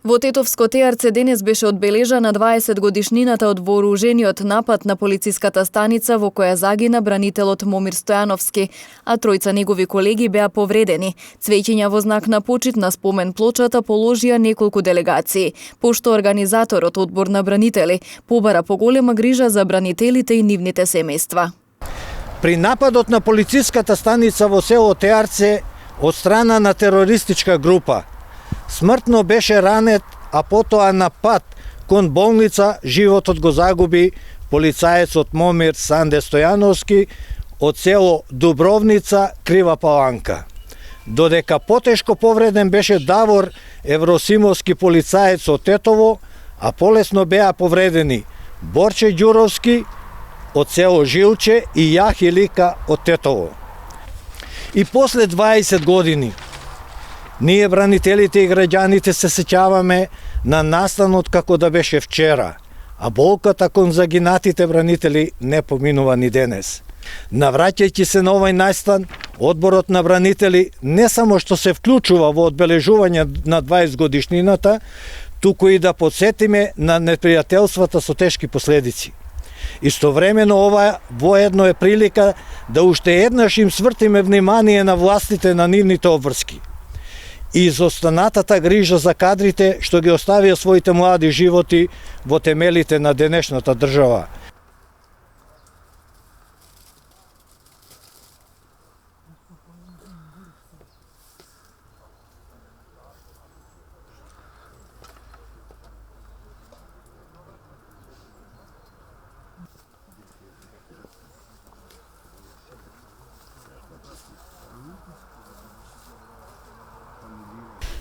Во Тетовско ТРЦ денес беше одбележана 20 годишнината од вооружениот напад на полициската станица во која загина бранителот Момир Стојановски, а тројца негови колеги беа повредени. Цвеќиња во знак на почит на спомен плочата положија неколку делегации, пошто организаторот Одбор на бранители побара поголема грижа за бранителите и нивните семејства. При нападот на полициската станица во село Теарце од страна на терористичка група смртно беше ранет, а потоа на пат кон болница животот го загуби полицаецот Момир Санде Стојановски од село Дубровница, Крива Паланка. Додека потешко повреден беше Давор Евросимовски, полицаец од Тетово, а полесно беа повредени Борче Ѓуровски од село Жилче и Јахи Лика од Тетово. И после 20 години ние бранителите и граѓаните се сеќаваме на настанот како да беше вчера, а болката кон загинатите бранители не поминува ни денес. Навраќајќи се на овој настан, Одборот на бранители не само што се вклучува во одбележување на 20 годишнината, туку и да подсетиме на непријателствата со тешки последици. Истовремено ова воедно е прилика да уште еднаш им свртиме внимание на властите на нивните обврски и изостанатата грижа за кадрите што ги оставија своите млади животи во темелите на денешната држава.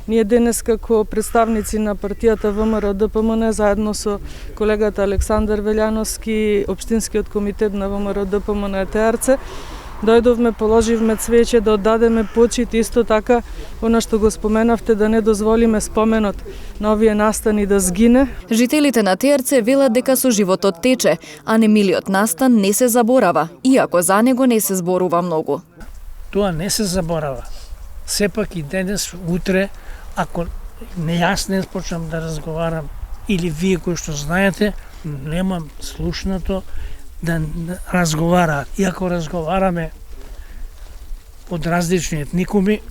Ние денес како представници на партијата ВМРО-ДПМН заедно со колегата Александар Велјановски, Општинскиот комитет на ВМРО-ДПМН ТРЦ, дојдовме, положивме цвеќе да оддадеме почит, исто така она што го споменавте, да не дозволиме споменот на овие настани да сгине. Жителите на ТРЦ велат дека со животот тече, а немилиот настан не се заборава, иако за него не се зборува многу. Тоа не се заборава. Сепак и денес, утре, ако не јас не почнам да разговарам, или вие кои што знаете, немам слушнато да разговараат. Иако разговараме од различни етникуми,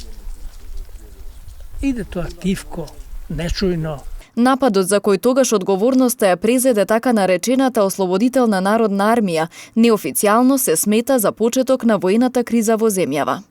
иде тоа тивко, нечујно. Нападот за кој тогаш одговорноста ја презеде така наречената Ослободителна народна армија неофицијално се смета за почеток на војната криза во земјава.